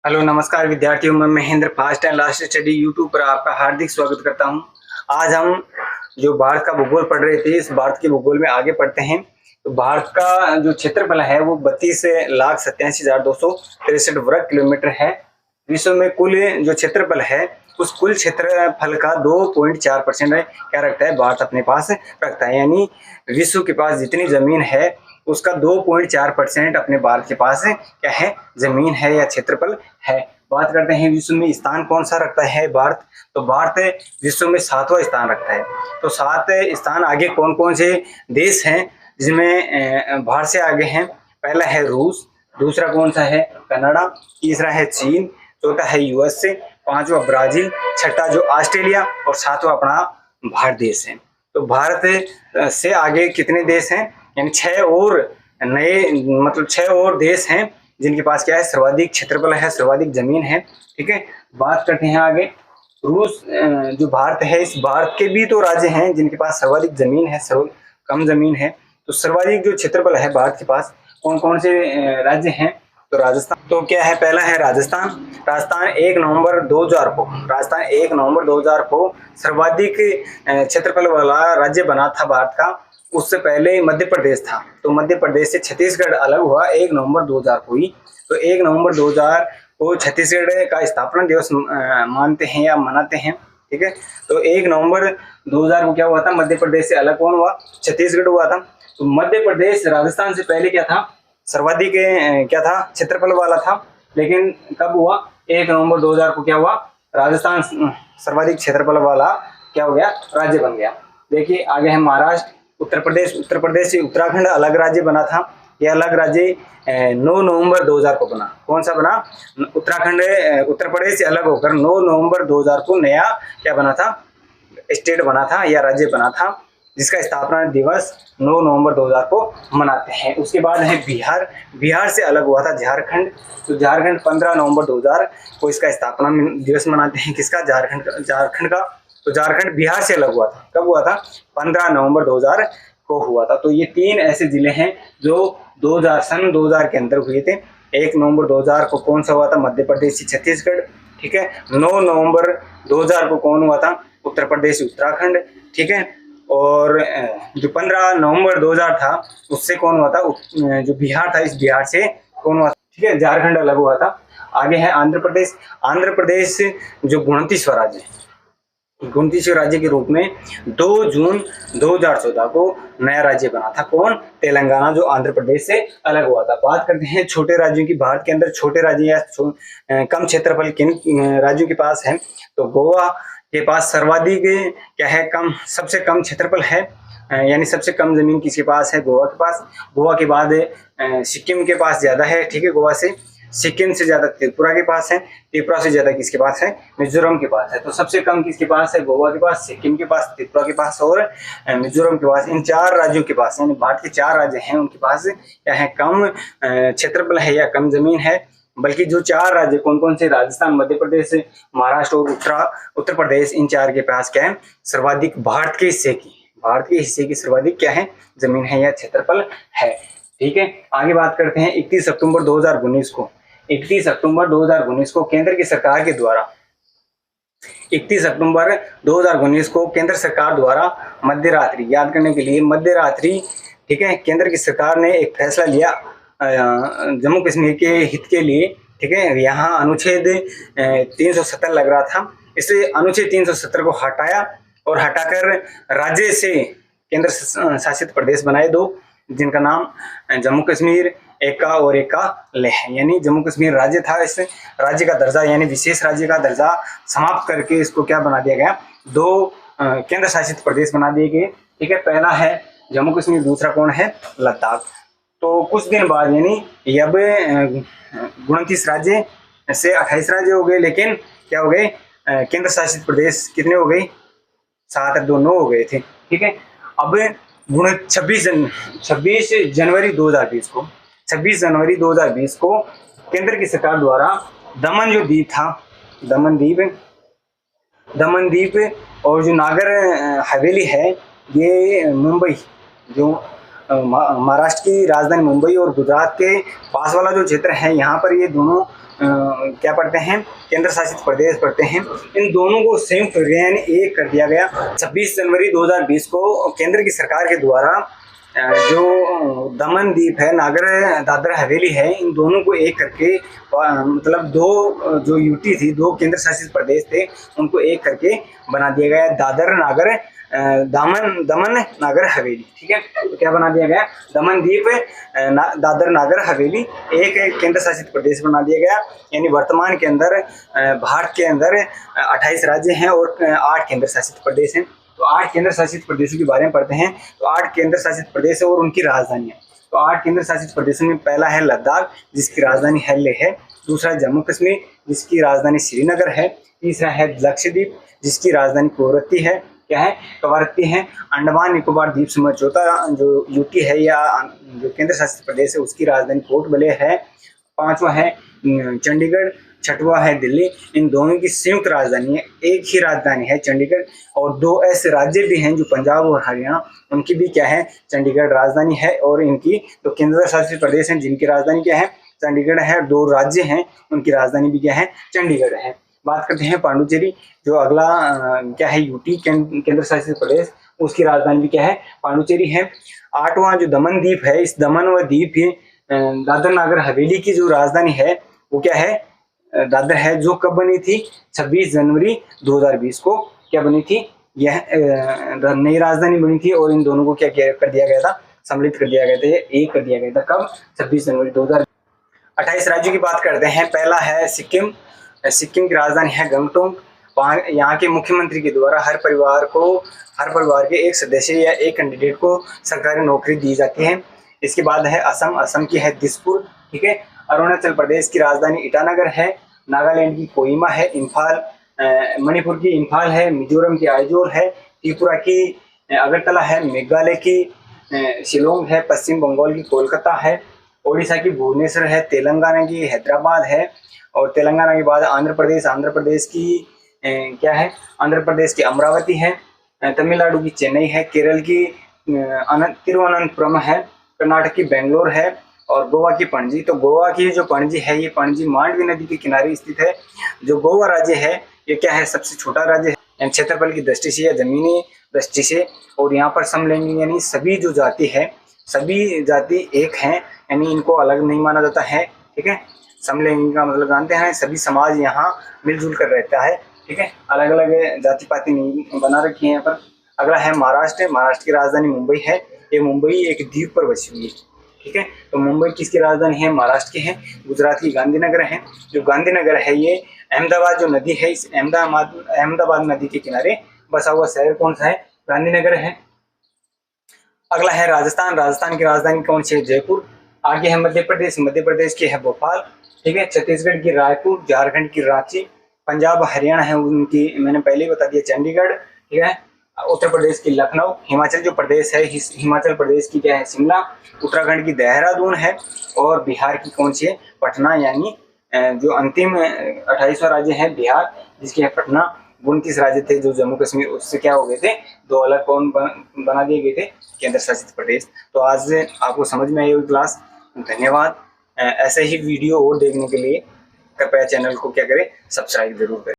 Hello नमस्कार विद्यार्थियों, मैं Mahendra fast and last study YouTube पर आपका हार्दिक स्वागत करता हूं। आज हम जो भारत का भूगोल पढ़ रहे थे, इस भारत के भूगोल में आगे पढ़ते हैं। तो भारत का जो क्षेत्रफल है वो 32,87,263 वर्ग किलोमीटर है। विश्व में कुल जो क्षेत्रफल है उस कुल क्षेत्रफल का 2.4% क्या रखता है, भारत अपने पास रखता है। यानी विश्व के पास जितनी जमीन है उसका 2.4% अपने भारत के पास क्या है, जमीन है या क्षेत्रफल है। बात करते हैं विश्व में स्थान कौन सा रखता है भारत। तो भारत विश्व में 7वां स्थान रखता है। तो 7 स्थान आगे कौन कौन से देश हैं जिसमें भारत से आगे हैं। पहला है रूस, दूसरा कौन सा है, कनाडा, तीसरा है चीन, चौथा है यूएसए, पांचवा ब्राजील, छठा जो ऑस्ट्रेलिया और सातवां अपना भारत देश है। तो भारत से आगे कितने देश हैं, यानी 6 और नए 6 और देश हैं जिनके पास क्या है, सर्वाधिक क्षेत्रफल है, सर्वाधिक जमीन है। ठीक है, बात करते हैं आगे। रूस जो भारत है, इस भारत के भी तो राज्य हैं जिनके पास सर्वाधिक जमीन है, कम जमीन है। तो सर्वाधिक जो क्षेत्रफल है भारत के पास कौन कौन से राज्य हैं। तो राजस्थान, तो क्या है, पहला है राजस्थान। राजस्थान 1 नवंबर 2000 को राजस्थान 1 नवंबर 2000 को सर्वाधिक क्षेत्रफल वाला राज्य बना था भारत का। उससे पहले मध्य प्रदेश था। तो मध्य प्रदेश से छत्तीसगढ़ अलग हुआ 1 नवंबर 2000 को ही। तो 1 नवंबर 2000 को छत्तीसगढ़ का स्थापना दिवस मानते हैं या मनाते हैं। ठीक है, तो 1 नवंबर 2000 को क्या हुआ था, मध्य प्रदेश से अलग कौन हुआ, छत्तीसगढ़ हुआ था। तो मध्य प्रदेश राजस्थान से पहले क्या था, सर्वाधिक क्या था, क्षेत्रफल वाला था। लेकिन कब हुआ, 1 नवंबर 2000 को क्या हुआ, राजस्थान सर्वाधिक क्षेत्रफल वाला क्या हो गया, राज्य बन गया। देखिए आगे है महाराष्ट्र, उत्तर प्रदेश। उत्तर प्रदेश से उत्तराखंड अलग राज्य बना था। यह अलग राज्य 9 नवंबर 2000 को बना। कौन सा बना, उत्तराखंड उत्तर प्रदेश से अलग होकर 9 नवंबर 2000 को नया क्या बना था, स्टेट बना था या राज्य बना था, जिसका स्थापना दिवस 9 नवंबर 2000 को मनाते हैं। उसके बाद है बिहार। बिहार से अलग हुआ था झारखंड। तो झारखंड 15 नवंबर 2000 को इसका स्थापना दिवस मनाते हैं, किसका, झारखंड का। तो झारखंड बिहार से अलग हुआ था, कब हुआ था, 15 नवंबर 2000 को हुआ था। तो ये 3 ऐसे जिले हैं जो 2000 के अंदर हुए थे। 1 नवंबर 2000 को कौन सा हुआ था, मध्य प्रदेश से छत्तीसगढ़। ठीक है, 9 नवंबर 2000 को कौन हुआ था, उत्तर प्रदेश उत्तराखंड। ठीक है, और जो 15 नवंबर 2000 था उससे कौन हुआ था, जो बिहार था, इस बिहार से कौन हुआ था, ठीक है, झारखंड अलग हुआ था। आगे है आंध्र प्रदेश। आंध्र प्रदेश जो 29वां राज्य है, 29वें राज्य के रूप में 2 जून 2014 को नया राज्य बना था। कौन, तेलंगाना, जो आंध्र प्रदेश से अलग हुआ था। बात करते हैं छोटे राज्यों की। भारत के अंदर छोटे राज्य या कम क्षेत्रफल किन राज्यों के पास है। तो गोवा के पास सर्वाधिक क्या है, कम, सबसे कम क्षेत्रफल है, यानी सबसे कम जमीन किसके पास है, गोवा के पास। गोवा के बाद सिक्किम के पास ज्यादा है। ठीक है, गोवा से, सिक्किम से ज्यादा त्रिपुरा के पास है, त्रिपुरा से ज्यादा किसके पास है, मिजोरम के पास है। तो सबसे कम किसके पास है, गोवा के पास, सिक्किम के पास, त्रिपुरा के पास और मिजोरम के पास। इन 4 राज्यों के पास, यानी भारत के 4 राज्य हैं, उनके पास क्या है, कम क्षेत्रफल है या कम जमीन है। बल्कि जो 4 राज्य कौन कौन से, राजस्थान, मध्य प्रदेश, महाराष्ट्र और उत्तर प्रदेश, इन 4 के पास क्या है, सर्वाधिक भारत के हिस्से की सर्वाधिक क्या है, जमीन है या क्षेत्रफल है। ठीक है, आगे बात करते हैं 31 अक्टूबर 2019 को। 31 अक्टूबर 2019 को केंद्र की सरकार के द्वारा 31 अक्टूबर 2019 को केंद्र सरकार द्वारा मध्यरात्रि, याद करने के लिए मध्यरात्रि, ठीक है, केंद्र की सरकार ने एक फैसला लिया जम्मू कश्मीर के हित के लिए। ठीक है, यहाँ अनुच्छेद 370 लग रहा था, इसलिए अनुच्छेद 370 को हटाया और हटाकर राज्य से केंद्र शासित प्रदेश बनाए 2, जिनका नाम जम्मू कश्मीर एक का और एक का लेह है। यानी जम्मू कश्मीर राज्य था, इस राज्य का दर्जा यानी विशेष राज्य का दर्जा समाप्त करके इसको क्या बना दिया गया, 2 केंद्र शासित प्रदेश बना दिए गए। ठीक है, पहला है जम्मू कश्मीर, दूसरा कौन है, लद्दाख। तो कुछ दिन बाद, यानी अब 29 राज्य से 28 राज्य हो गए, लेकिन क्या हो गए, केंद्र शासित प्रदेश कितने हो गए, 7 और 2 9 हो गए थे। ठीक है, अब 26 जनवरी 2020 को केंद्र की सरकार द्वारा दमन जो द्वीप था, दमन द्वीप और जो नागर हवेली है, ये मुंबई, जो महाराष्ट्र की राजधानी मुंबई और गुजरात के पास वाला जो क्षेत्र है, यहाँ पर ये दोनों क्या पढ़ते हैं, केंद्र शासित प्रदेश पढ़ते हैं। इन दोनों को संयुक्त करके यानी एक कर दिया गया। 26 जनवरी 2020 को केंद्र की सरकार के द्वारा जो दमन द्वीप है, नागर दादर हवेली है, इन दोनों को एक करके मतलब दो जो यूटी थी, दो केंद्र शासित प्रदेश थे, उनको एक करके बना दिया गया दादर नागर दमन नागर हवेली। ठीक है, तो क्या बना दिया गया, दमन द्वीप दादर नागर हवेली एक केंद्र शासित प्रदेश बना दिया गया। यानी वर्तमान के अंदर भारत के अंदर 28 राज्य हैं और 8 केंद्र शासित प्रदेश हैं। तो 8 केंद्र शासित प्रदेशों के बारे में पढ़ते हैं। तो 8 केंद्र शासित प्रदेश और उनकी राजधानी है। तो 8 केंद्र शासित प्रदेशों में पहला है लद्दाख, जिसकी राजधानी है लेह है। दूसरा है जम्मू कश्मीर, जिसकी राजधानी श्रीनगर है। तीसरा है लक्षद्वीप, जिसकी राजधानी कवरत्ती है, क्या है, कवरत्ती है। अंडमान निकोबार द्वीप समूह चौथा जो यूटी है या जो केंद्र शासित प्रदेश है, उसकी राजधानी पोर्ट ब्लेयर है। पांचवा है चंडीगढ़, छठवां है दिल्ली। इन दोनों की संयुक्त राजधानी है, एक ही राजधानी है चंडीगढ़। और 2 ऐसे राज्य भी हैं जो पंजाब और हरियाणा, उनकी भी क्या है, चंडीगढ़ राजधानी है। और इनकी तो केंद्र शासित प्रदेश हैं जिनकी राजधानी क्या है, चंडीगढ़ है। 2 राज्य हैं, उनकी राजधानी भी क्या है, चंडीगढ़ है। बात करते हैं पांडुचेरी, जो अगला क्या है, यूटी केंद्र शासित प्रदेश, उसकी राजधानी भी क्या है, पांडुचेरी है। 8वां जो दमन द्वीप है, इस दमन व द्वीप दादर नागर हवेली की जो राजधानी है वो क्या है, दादर है, जो कब बनी थी, 26 जनवरी 2020 को क्या बनी थी, यह नई राजधानी बनी थी। और इन दोनों को क्या कर दिया गया था, सम्मिलित कर दिया गया था, एक कर दिया गया था, कब, 26 जनवरी 2000। 28 राज्यों की बात करते हैं। पहला है सिक्किम, सिक्किम की राजधानी है गंगटोक। वहाँ यहाँ के मुख्यमंत्री के द्वारा हर परिवार के एक सदस्य या एक कैंडिडेट को सरकारी नौकरी दी जाती है। इसके बाद है असम, असम की है दिसपुर। ठीक है, अरुणाचल प्रदेश की राजधानी ईटानगर है। नागालैंड की कोहिमा है। इम्फाल, मणिपुर की इम्फाल है। मिजोरम की आइजोल है। त्रिपुरा की अगरतला है। मेघालय की शिलोंग है। पश्चिम बंगाल की कोलकाता है। ओडिशा की भुवनेश्वर है। तेलंगाना की हैदराबाद है। और तेलंगाना के बाद आंध्र प्रदेश की क्या है, आंध्र प्रदेश की अमरावती है। तमिलनाडु की चेन्नई है। केरल की तिरुवनंतपुरम है। कर्नाटक की बेंगलोर है। और गोवा की पणजी। तो गोवा की जो पणजी है, ये पणजी मांडवी नदी के किनारे स्थित है। जो गोवा राज्य है, ये क्या है, सबसे छोटा राज्य है क्षेत्रफल की दृष्टि से या जमीनी दृष्टि से। और यहाँ पर समलैंगिक यानी सभी जो जाति है, सभी जाति एक हैं, यानी इनको अलग नहीं माना जाता है। ठीक है, समलैंगिक का मतलब जानते हैं, सभी समाज यहाँ मिलजुल कर रहता है। ठीक है, अलग अलग जाति पाति नहीं बना रखी है यहाँ पर। अगला है महाराष्ट्र, महाराष्ट्र की राजधानी मुंबई है। ये मुंबई एक द्वीप पर बसी हुई है। ठीक है, तो मुंबई किसकी राजधानी है, महाराष्ट्र की है। गुजरात की गांधीनगर है। जो गांधीनगर है, ये अहमदाबाद जो नदी है, इस अहमदाबाद नदी के किनारे बसा हुआ शहर कौन सा है, गांधीनगर है। अगला है राजस्थान, राजस्थान की राजधानी कौन सी है, जयपुर। आगे है मध्य प्रदेश, मध्य प्रदेश की है भोपाल। ठीक है, छत्तीसगढ़ की रायपुर, झारखंड की रांची। पंजाब हरियाणा है, उनकी मैंने पहले ही बता दिया, चंडीगढ़। ठीक है, उत्तर प्रदेश की लखनऊ। हिमाचल जो प्रदेश है, हिमाचल प्रदेश की क्या है, शिमला। उत्तराखंड की देहरादून है। और बिहार की कौन सी है, पटना। यानी जो अंतिम 28वां राज्य है बिहार, जिसकी है पटना। 29 राज्य थे जो जम्मू कश्मीर, उससे क्या हो गए थे, 2 अलग कौन बना दिए गए थे, केंद्र शासित प्रदेश। तो आज आपको समझ में आई होगी क्लास। धन्यवाद। ऐसे ही वीडियो और देखने के लिए कृपया चैनल को क्या करें, सब्सक्राइब जरूर करें।